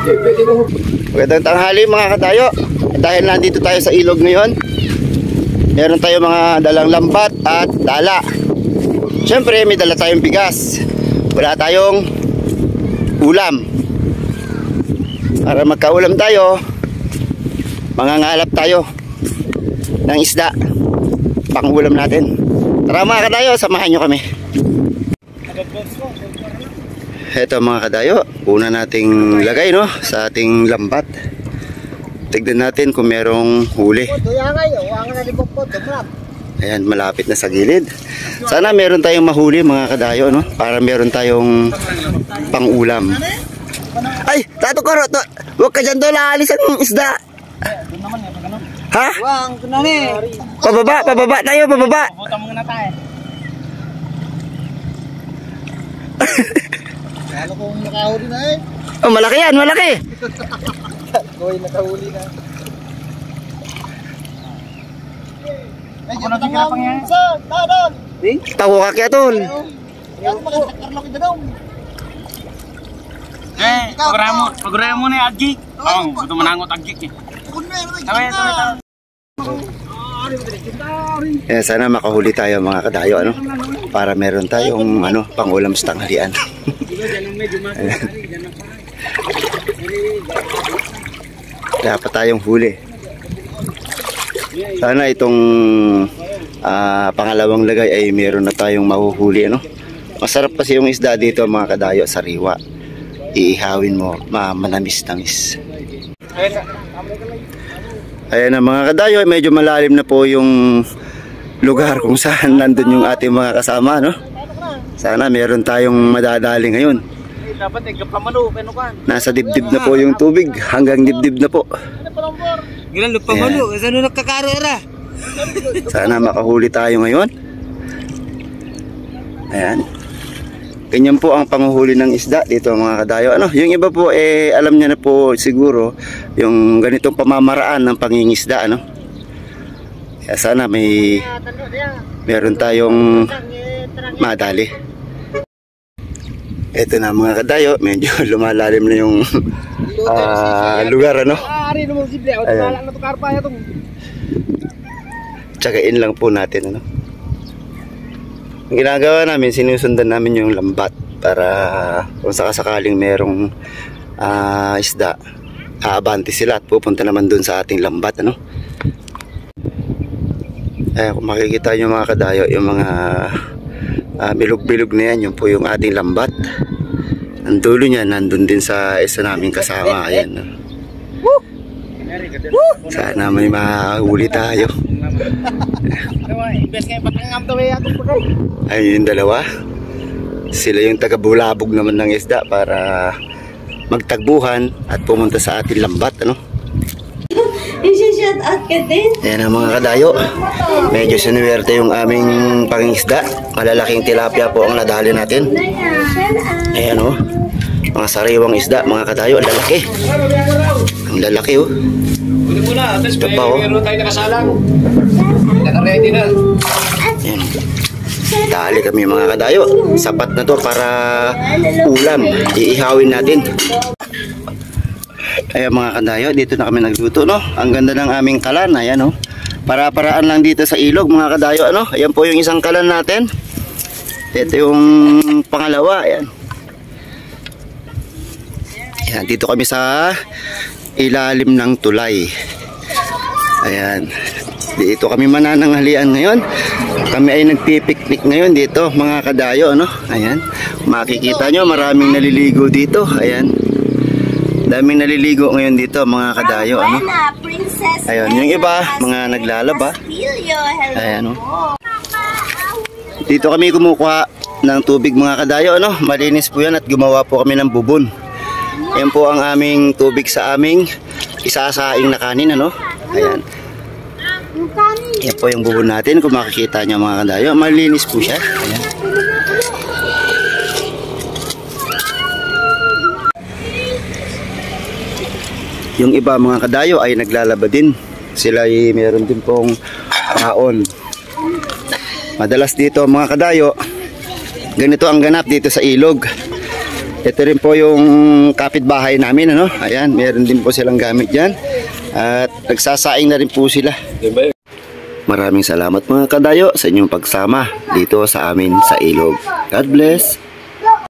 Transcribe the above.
Magandang tanghali mga kadayo. Dahil nandito tayo sa ilog ngayon, meron tayo mga dalang lambat at dala. Siyempre may dala tayong bigas. Wala tayong ulam. Para magkaulam tayo, mangangalap tayo ng isda pang ulam natin. Tara mga kadayo, samahan nyo kami. Ito mga kadayo, una nating lagay sa ating lambat. Tignan natin kung merong huli. Ayan, malapit na sa gilid. Sana meron tayong mahuli mga kadayo, para meron tayong pang-ulam. Ay, Tato Koro, huwag ka dyan doon, aalis ang isda. Ha? Pababa tayo, pababa. Pupunta muna tayo. Lalo kong nakahuli na Oh, malaki yan, malaki. Koy, nakahuli na. Ako na tingkapang yan. Sa, dadon. Tawo ka kaya tol. Yan, magkakar laki dadong. Paguraya mo na yung agjik. Oo, ito manangot agjik eh. Sana makahuli tayo mga kadayo, para meron tayong pang-ulam sa tanghalian. Dapat tayong huli. Sana itong pangalawang lagay ay meron na tayong mahuhuli, Masarap kasi yung isda dito mga kadayo, sariwa. Iihawin mo, manamis-namis. Ayan na mga kadayo, medyo malalim na po yung lugar kung saan nandun yung ating mga kasama, Sana meron tayong madadali ngayon. Nasa dibdib na po yung tubig, hanggang dibdib na po. Sana makahuli tayo ngayon. Ayan. Ganyan po ang panguhuli ng isda dito mga kadayo. Yung iba po alam niya na po siguro yung ganitong pamamaraan ng pangingisda, Kaya sana meron tayong madali. Ito na mga kadayo, medyo lumalalim na yung lugar, Ayan. Tsagain lang po natin, Ang ginagawa namin, sinusundan namin yung lambat para kung sakasakaling merong isda, aabante sila at pupunta naman dun sa ating lambat, Kung makikita nyo mga kadayo, yung mga bilog-bilog na yan, yun po yung ating lambat. Ang dulo niya, nandun din sa isa naming kasama. Ayan. Sana may mahuli tayo. Ayun yung dalawa. Sila yung taga-bulabog naman ng isda para magtagbuhan at pumunta sa ating lambat, I-shout out ka din. Ayan ang mga kadayo. Medyo sinuwerte yung aming pangingisda. Malalaking tilapia po ang nadali natin. Ayan mga sariwang isda mga kadayo. Ang lalaki. Ang lalaki Ito pa meron tayo nakasalang. Naka-ready na. Ayan. Dali kami mga kadayo. Sapat na to para ulam. Iihawin natin. Ayan mga kadayo, dito na kami nagluto, Ang ganda ng aming kalan, ayan, Para-paraan lang dito sa ilog mga kadayo, Ayan po yung isang kalan natin. Ito yung pangalawa, ayan. Ayan, dito kami sa ilalim ng tulay. Ayan. Dito kami manananghalian ngayon. Kami ay nagpipiknik ngayon dito mga kadayo, Ayan. Makikita nyo, maraming naliligo dito. Ayan. Daming naliligo ngayon dito mga kadayo, Ayun, yung iba, mga naglalaba. Ayan, Dito kami kumukuha ng tubig mga kadayo, Malinis po yan at gumawa po kami ng bubon. Yan po ang aming tubig sa aming isasaing na kanin, Ayan. Yan po yung bubon natin, kung makikita nyo mga kadayo. Malinis po siya. Ayan. Yung iba mga kadayo ay naglalaba din. Sila ay meron din pong kaon. Madalas dito mga kadayo, ganito ang ganap dito sa ilog. Ito rin po yung kapitbahay namin, ano? Ayan, meron din po silang gamit dyan. At nagsasaing na rin po sila. Maraming salamat mga kadayo sa inyong pagsama dito sa amin sa ilog. God bless.